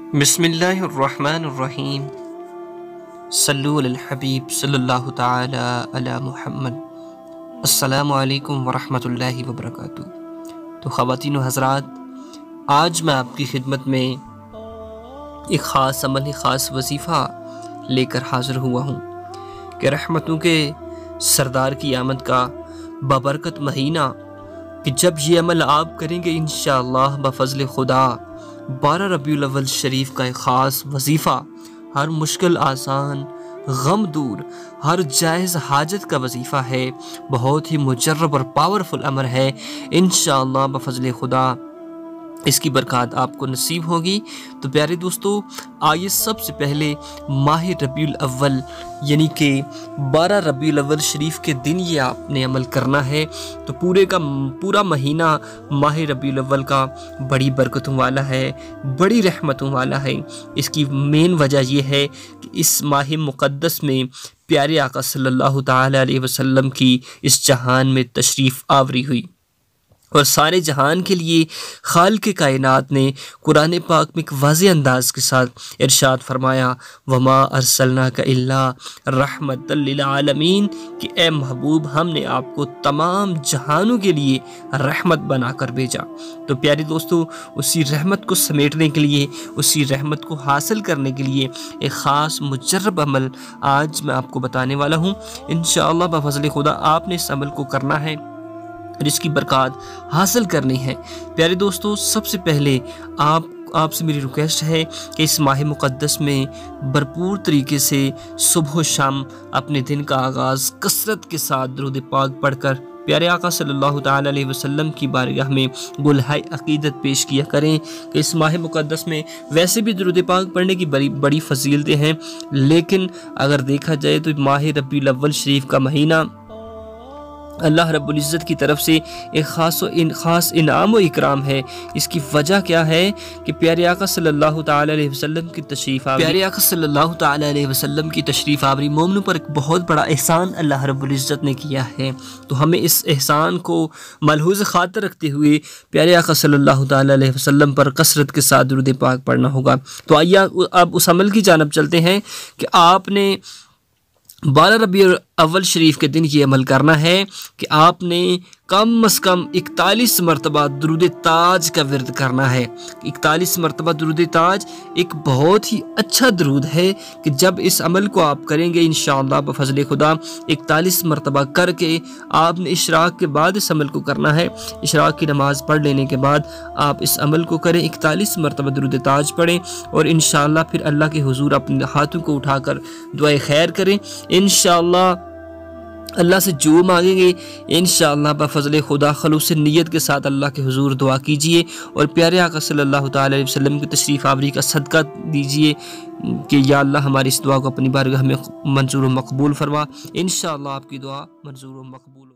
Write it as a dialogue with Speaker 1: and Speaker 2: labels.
Speaker 1: بسم اللہ الرحمن الرحیم صلو علی الحبیب صلی اللہ تعالی علی محمد۔ السلام علیکم ورحمۃ اللہ وبرکاتہ۔ تو خواتین و حضرات، آج میں آپ کی خدمت میں ایک خاص عمل، خاص وظیفہ لے کر حاضر ہوا ہوں کہ رحمتوں کے سردار کی آمد کا بابرکت مہینہ، کہ جب یہ عمل آپ کریں گے انشاءاللہ بفضل خدا 12 ربیع الاول شریف کا ایک خاص وظیفہ، ہر مشکل آسان، غم دور، ہر جائز حاجت کا وظیفہ ہے، بہت ہی مجرب اور پاورفل امر ہے۔ انشاءاللہ بفضل خدا اس کی برکات آپ کو نصیب ہوگی۔ تو پیارے دوستو، آئیے سب سے پہلے ماہ ربیع الاول یعنی کہ 12 ربیع الاول شریف کے دن یہ آپ نے عمل کرنا ہے۔ تو پورا مہینہ ماہ ربیع الاول کا بڑی برکتوں والا ہے، بڑی رحمتوں والا ہے۔ اس کی مین وجہ یہ ہے کہ اس ماہ مقدس میں پیارے آقا صلی اللہ تعالی علیہ وسلم کی اس جہان میں تشریف آوری ہوئی، اور سارے جہان کے لیے خالق کائنات نے قرآن پاک میں ایک واضح انداز کے ساتھ ارشاد فرمایا، وَمَا أَرْسَلْنَاكَ إِلَّا رَحْمَةً لِّلْعَالَمِينَ، کہ اے محبوب ہم نے آپ کو تمام جہانوں کے لیے رحمت بنا کر بھیجا۔ تو پیارے دوستو، اسی رحمت کو سمیٹنے کے لیے، اسی رحمت کو حاصل کرنے کے لیے ایک خاص مجرب عمل آج میں آپ کو بتانے والا ہوں۔ انشاءاللہ بفضل خدا آپ نے اس عمل کو کرنا ہے اور اس کی برکات حاصل کرنی ہے۔ پیارے دوستو، سب سے پہلے آپ سے میری ریکویسٹ ہے کہ اس ماہ مقدس میں بھرپور طریقے سے صبح و شام اپنے دن کا آغاز کثرت کے ساتھ درود پاک پڑھ کر پیارے آقا صلی اللہ تعالی علیہ وسلم کی بارگاہ میں گلہائے عقیدت پیش کیا کریں کہ اس ماہ مقدس میں ویسے بھی درود پاک پڑھنے کی بڑی فضیلتیں ہیں، لیکن اگر دیکھا جائے تو ماہ ربیع الاول شریف کا مہینہ اللہ رب العزت کی طرف سے ایک خاص انعام و اکرام ہے۔ اس کی وجہ کیا ہے کہ پیارے آقا صلی اللہ تعالی علیہ وسلم کی تشریف آوری مومنوں پر ایک بہت بڑا احسان اللہ رب العزت نے کیا ہے۔ تو ہمیں اس احسان کو ملحوظ خاطر رکھتے ہوئے پیارے آقا صلی اللہ تعالی علیہ وسلم پر کثرت کے ساتھ درود پاک پڑھنا ہوگا۔ تو آئیے اب اس عمل کی جانب چلتے ہیں کہ آپ نے 12 ربیع اول شریف کے دن یہ عمل کرنا ہے کہ آپ نے کم از کم 41 مرتبہ درود تاج کا ورد کرنا ہے۔ 41 مرتبہ درود تاج ایک بہت ہی اچھا درود ہے کہ جب اس عمل کو آپ کریں گے انشاءاللہ بفضل خدا 41 مرتبہ کر کے آپ نے اشراق کے بعد اس عمل کو کرنا ہے۔ اشراق کی نماز پڑھ لینے کے بعد آپ اس عمل کو کریں، 41 مرتبہ درود تاج پڑھیں، اور انشاءاللہ پھر اللہ کے حضور اپنے ہاتھوں کو اٹھا کر دعائے خیر کریں۔ انشاءاللہ اللہ سے جو مانگیں گے انشاءاللہ بفضل خدا خلوص نیت کے ساتھ اللہ کے حضور دعا کیجئے، اور پیارے آقا صلی اللہ تعالی علیہ وسلم کی تشریف آوری کا صدقہ دیجئے کہ یا اللہ ہماری اس دعا کو اپنی بارگاہ میں منظور و مقبول فرما۔ انشاءاللہ آپ کی دعا منظور و مقبول